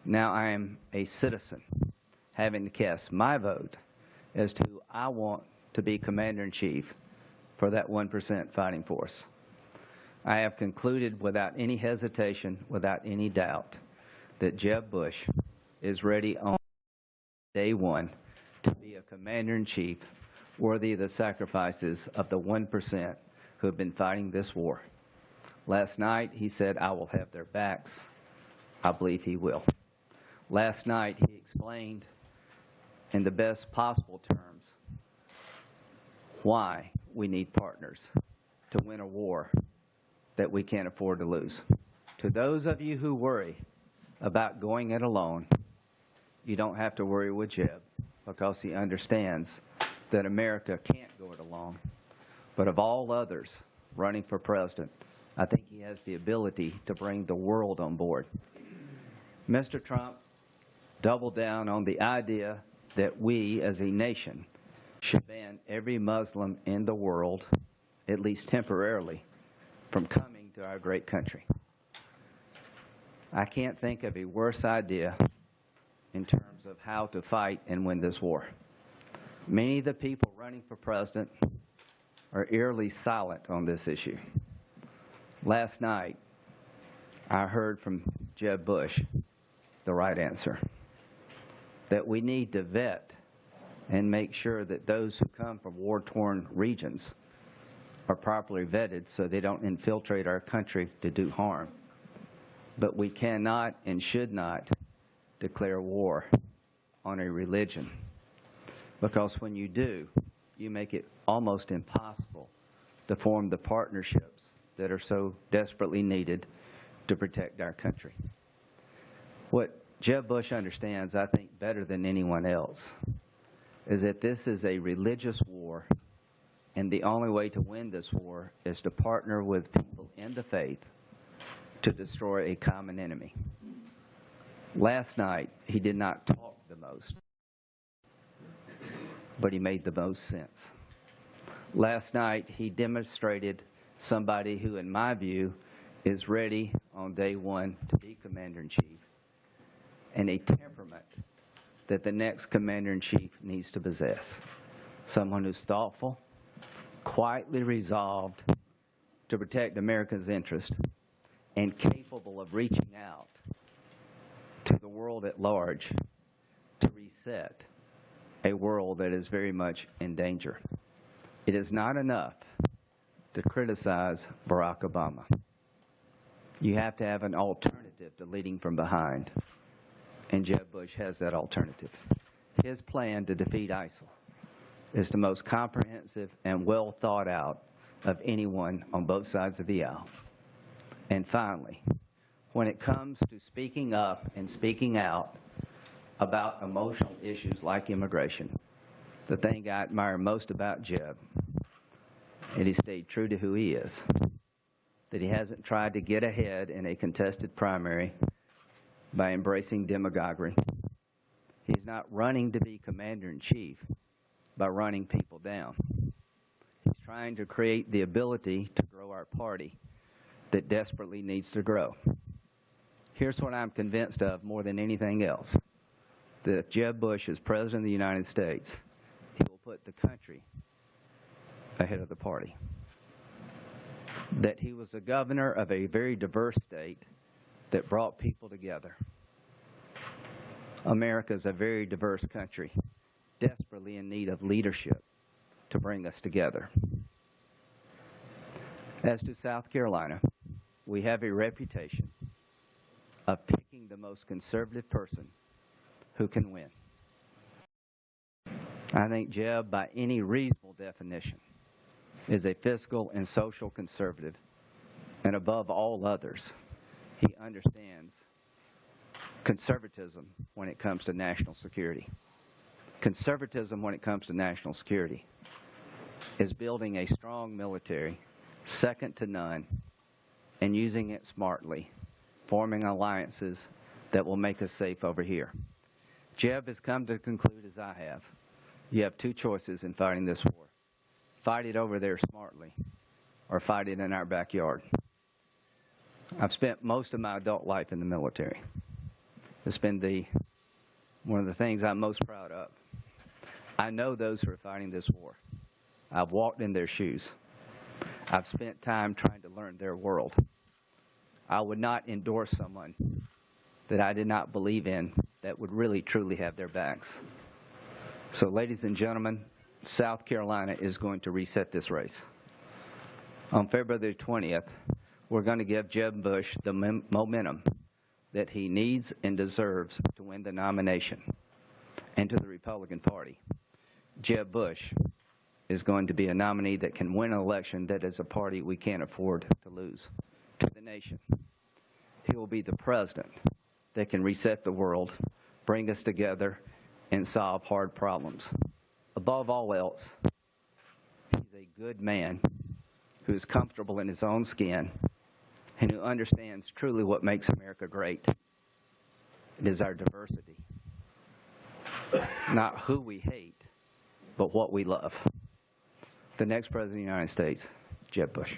Now I am a citizen, having to cast my vote as to who I want to be Commander-in-Chief for that 1% fighting force. I have concluded without any hesitation, without any doubt, that Jeb Bush is ready on day one to be a Commander-in-Chief worthy of the sacrifices of the 1% who have been fighting this war. Last night, he said, "I will have their backs." I believe he will. Last night, he explained in the best possible terms why we need partners to win a war that we can't afford to lose. To those of you who worry about going it alone, you don't have to worry with Jeb, because he understands that America can't go it alone. But of all others running for president, I think he has the ability to bring the world on board. Mr. Trump doubled down on the idea that we as a nation should ban every Muslim in the world, at least temporarily, from coming to our great country. I can't think of a worse idea in terms of how to fight and win this war. Many of the people running for president are eerily silent on this issue. Last night, I heard from Jeb Bush the right answer, that we need to vet and make sure that those who come from war-torn regions are properly vetted so they don't infiltrate our country to do harm. But we cannot and should not declare war on a religion, because when you do, you make it almost impossible to form the partnerships that are so desperately needed to protect our country. What Jeb Bush understands, I think, better than anyone else, is that this is a religious war, and the only way to win this war is to partner with people in the faith to destroy a common enemy. Last night, he did not talk the most, but he made the most sense. Last night, he demonstrated somebody who, in my view, is ready on day one to be Commander-in-Chief, and a temperament that the next Commander-in-Chief needs to possess. Someone who's thoughtful, quietly resolved to protect America's interest, and capable of reaching out to the world at large to reset a world that is very much in danger. It is not enough to criticize Barack Obama. You have to have an alternative to leading from behind, and Jeb Bush has that alternative. His plan to defeat ISIL is the most comprehensive and well thought out of anyone on both sides of the aisle. And finally, when it comes to speaking up and speaking out about emotional issues like immigration, the thing I admire most about Jeb is he stayed true to who he is, that he hasn't tried to get ahead in a contested primary by embracing demagoguery. He's not running to be Commander-in-Chief by running people down. He's trying to create the ability to grow our party that desperately needs to grow. Here's what I'm convinced of more than anything else, that if Jeb Bush is President of the United States, he will put the country ahead of the party. That he was the governor of a very diverse state that brought people together. America is a very diverse country, desperately in need of leadership to bring us together. As to South Carolina, we have a reputation of picking the most conservative person who can win. I think Jeb, by any reasonable definition, is a fiscal and social conservative, and above all others, he understands conservatism when it comes to national security. Conservatism when it comes to national security is building a strong military, second to none, and using it smartly, forming alliances that will make us safe over here. Jeb has come to conclude, as I have, you have two choices in fighting this war. Fight it over there smartly, or fight it in our backyard. I've spent most of my adult life in the military. It's been one of the things I'm most proud of. I know those who are fighting this war. I've walked in their shoes. I've spent time trying to learn their world. I would not endorse someone that I did not believe in that would really, truly have their backs. So, ladies and gentlemen, South Carolina is going to reset this race. On February the 20th, we're going to give Jeb Bush the momentum that he needs and deserves to win the nomination. And to the Republican Party, Jeb Bush is going to be a nominee that can win an election that is a party we can't afford to lose. To the nation, he will be the president that can reset the world, bring us together, and solve hard problems. Above all else, he's a good man who is comfortable in his own skin and who understands truly what makes America great. It is our diversity. Not who we hate, but what we love. The next President of the United States, Jeb Bush.